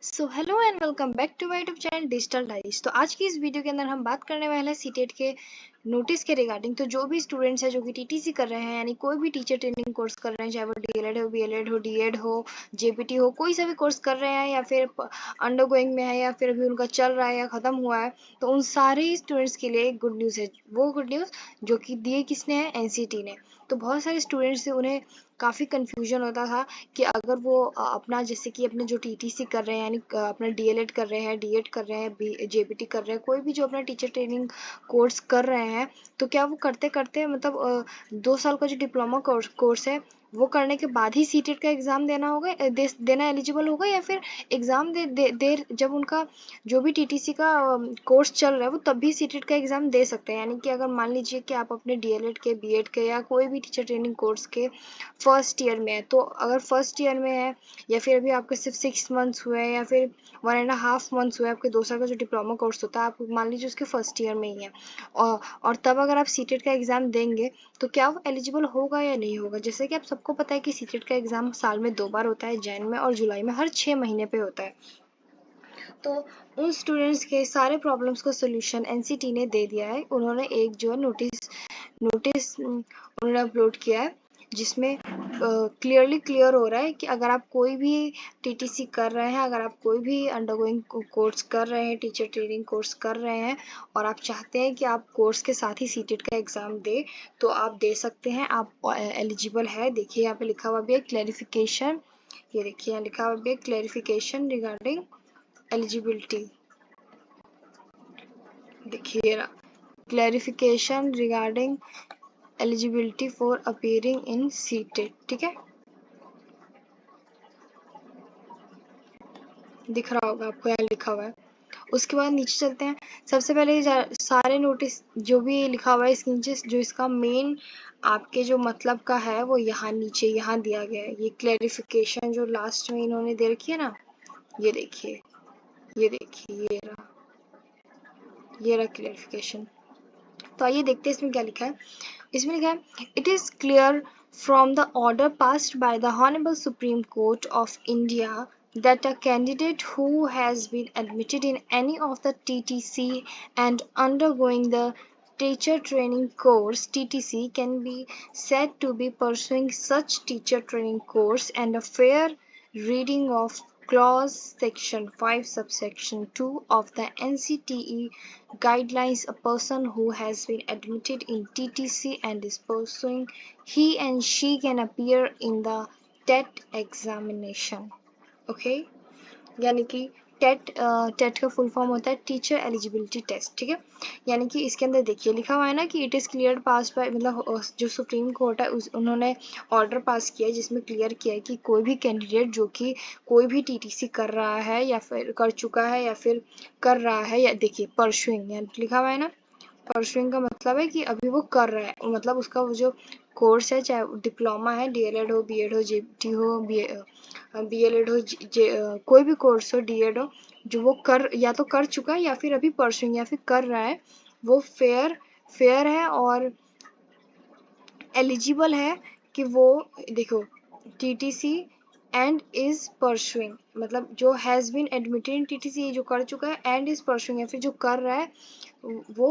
So hello and welcome back to my YouTube channel digital dies. तो आज की इस वीडियो के अंदर हम बात करने वाले हैं सीटेट के नोटिस के रिगार्डिंग। तो जो भी स्टूडेंट्स हैं जो कि टीटीसी कर रहे हैं, यानी कोई भी टीचर ट्रेनिंग कोर्स कर रहे हैं, चाहे वो डीएलएड हो, बीएलएड हो, डीएड हो, जेपीटी हो, कोई सा भी कोर्स कर रहे हैं या फिर अंडर गोइंग में है या फिर अभी उनका चल रहा है या ख़त्म हुआ है, तो उन सारे स्टूडेंट्स के लिए एक गुड न्यूज़ है। वो गुड न्यूज़ जो कि दिए किसने है, एनसीटी ने। तो बहुत सारे स्टूडेंट्स से उन्हें काफ़ी कन्फ्यूजन होता था कि अगर वो अपना जैसे कि अपने जो टीटीसी कर रहे हैं, यानी अपना डीएलएड कर रहे हैं, डीएड कर रहे हैं, जेपीटी कर रहे हैं, कोई भी जो अपना टीचर ट्रेनिंग कोर्स कर रहे हैं, तो क्या वो करते करते मतलब 2 साल का जो डिप्लोमा कोर्स है वो करने के बाद ही सीटेट का एग्ज़ाम देना होगा, देना एलिजिबल होगा, या फिर एग्ज़ाम दे जब उनका जो भी टीटीसी का कोर्स चल रहा है वो तब भी सीटेट का एग्ज़ाम दे सकते हैं। यानी कि अगर मान लीजिए कि आप अपने डीएलएड के, बीएड के या कोई भी टीचर ट्रेनिंग कोर्स के फर्स्ट ईयर में है, तो अगर फर्स्ट ईयर में है या फिर अभी आपके सिर्फ 6 मंथ्स हुए हैं या फिर 1.5 मंथ्स हुए, आपके 2 साल का जो डिप्लोमा कोर्स होता है, आप मान लीजिए उसके फर्स्ट ईयर में ही है, और तब अगर आप सीटेट का एग्ज़ाम देंगे तो क्या वो एलिजिबल होगा या नहीं होगा। जैसे कि आप सबको पता है कि सीटेट का एग्ज़ाम साल में 2 बार होता है, जैन में और जुलाई में, हर 6 महीने पे होता है। तो उन स्टूडेंट्स के सारे प्रॉब्लम्स का सोल्यूशन एनसीटी ने दे दिया है। उन्होंने एक जो है नोटिस उन्होंने अपलोड किया है, जिसमें क्लियर हो रहा है कि अगर आप कोई भी टीटीसी कर रहे हैं, अगर आप कोई भी अंडरगोइंग कोर्स कर रहे हैं, टीचर ट्रेनिंग कोर्स कर रहे हैं, और आप चाहते हैं कि आप कोर्स के साथ ही सीटेट का एग्ज़ाम दें, तो आप दे सकते हैं, आप एलिजिबल है। देखिए यहाँ पे लिखा हुआ भी है क्लैरिफिकेशन, ये देखिए यहाँ लिखा हुआ भी है क्लैरिफिकेशन रिगार्डिंग एलिजिबिलिटी। देखिए clarification regarding eligibility for appearing in CTET, ठीक है, दिख रहा होगा आपको, यहाँ लिखा हुआ है। उसके बाद नीचे चलते हैं। सबसे पहले सारे नोटिस जो भी लिखा हुआ है इसके नीचे, जो इसका मेन आपके जो मतलब का है वो यहाँ नीचे यहाँ दिया गया है। ये क्लैरिफिकेशन जो लास्ट में इन्होंने दे रखी है ना, ये देखिए, ये देखिए, ये रहा क्लैरिफिकेशन। तो आइए देखते हैं इसमें क्या लिखा है। इसमें लिखा है, it is clear from the order passed by the Honorable Supreme Court of India that a candidate who has been admitted in any of the TTC and undergoing the teacher training course TTC can be said to be pursuing such teacher training course, and a fair reading of clause section 5 subsection 2 of the NCTE guidelines, a person who has been admitted in TTC and is pursuing, he and she can appear in the TET examination. Okay, यानी कि TET का full form होता है teacher eligibility test, ठीक है। यानी कि इसके अंदर देखिए लिखा हुआ है ना कि it is clear pass by, मतलब जो सुप्रीम कोर्ट है उन्होंने ऑर्डर पास किया है जिसमें क्लियर किया है कि कोई भी कैंडिडेट जो कि कोई भी टीटीसी कर रहा है या फिर कर चुका है या फिर कर रहा है, या देखिए परसुइंग यानी लिखा हुआ है ना, परसुइंग का मतलब है कि अभी वो कर रहा है, मतलब उसका वो जो कोर्स है, चाहे डिप्लोमा है, डीएलएड हो, बीएड हो, जेपीटी हो, बीएलएड हो, कोई भी कोर्स हो, डीएड हो, जो वो कर या तो कर चुका है या फिर अभी परसुइंग या फिर कर रहा है, वो फेयर है और एलिजिबल है कि वो, देखो, टीटीसी एंड इज परसुइंग, मतलब जो has been admitted in TTC, जो कर चुका है, एंड इज परसुइंग या फिर जो कर रहा है, वो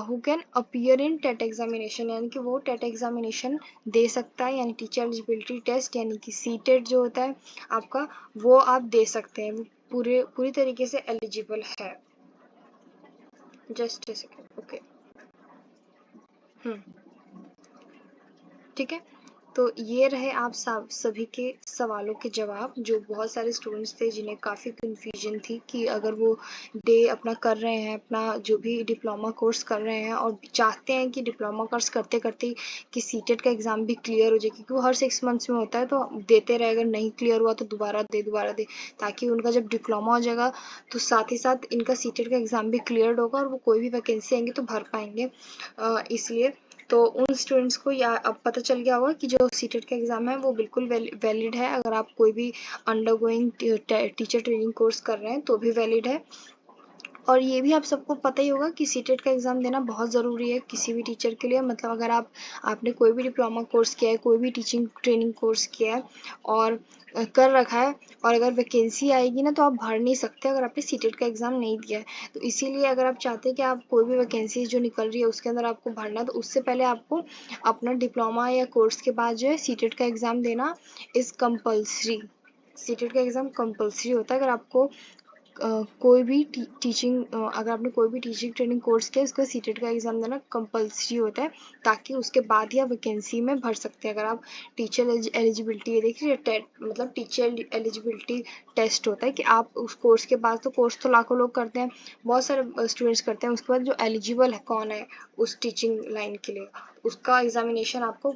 who can appear in TET examination, यानी कि वो टेट एग्जामिनेशन दे सकता है, यानी टीचर एलिजिबिलिटी टेस्ट, यानी कि सीटेट जो होता है आपका, वो आप दे सकते हैं, वो पूरी तरीके से एलिजिबल है। जस्ट ए सेकेंड, ओके, ठीक है। तो ये रहे आप सभी के सवालों के जवाब, जो बहुत सारे स्टूडेंट्स थे जिन्हें काफ़ी कन्फ्यूजन थी कि अगर वो डे अपना कर रहे हैं, अपना जो भी डिप्लोमा कोर्स कर रहे हैं और चाहते हैं कि डिप्लोमा कोर्स करते करते कि सीटेट का एग्ज़ाम भी क्लियर हो जाए, क्योंकि वो हर 6 मंथ्स में होता है, तो देते रहे, अगर नहीं क्लियर हुआ तो दोबारा दे, ताकि उनका जब डिप्लोमा हो जाएगा तो साथ ही साथ इनका सीटेट का एग्ज़ाम भी क्लियर होगा और वो कोई भी वैकेंसी आएंगी तो भर पाएंगे। इसलिए तो उन स्टूडेंट्स को या अब पता चल गया होगा कि जो सीटेट का एग्ज़ाम है वो बिल्कुल वैलिड है। अगर आप कोई भी अंडरगोइंग टीचर ट्रेनिंग कोर्स कर रहे हैं तो भी वैलिड है, और ये भी आप सबको पता ही होगा कि सीटेट का एग्ज़ाम देना बहुत ज़रूरी है किसी भी टीचर के लिए। मतलब अगर आपने कोई भी डिप्लोमा कोर्स किया है, कोई भी टीचिंग ट्रेनिंग कोर्स किया है और कर रखा है, और अगर वैकेंसी आएगी ना तो आप भर नहीं सकते अगर आपने सीटेट का एग्ज़ाम नहीं दिया है। तो इसीलिए अगर आप चाहते हैं कि आप कोई भी वैकेंसी जो निकल रही है उसके अंदर आपको भरना, तो उससे पहले आपको अपना डिप्लोमा या कोर्स के बाद जो है सीटेट का एग्ज़ाम देना इज़ कंपल्सरी। सीटेट का एग्ज़ाम कंपल्सरी होता है। अगर आपको कोई भी टीचिंग अगर आपने कोई भी टीचिंग ट्रेनिंग कोर्स किया उसका सीटेट का एग्ज़ाम देना कंपल्सरी होता है, ताकि उसके बाद ही आप वैकेंसी में भर सकते हैं। अगर आप टीचर एलिजिबिलिटी देखिए, मतलब टीचर एलिजिबिलिटी टेस्ट होता है कि आप उस कोर्स के बाद, तो कोर्स तो लाखों लोग करते हैं, बहुत सारे स्टूडेंट्स करते हैं, उसके बाद जो एलिजिबल है कौन है उस टीचिंग लाइन के लिए, उसका एग्जामिनेशन आपको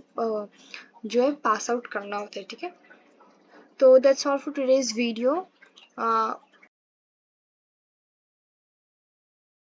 जो है पास आउट करना होता है। ठीक है, तो that's all for today's video.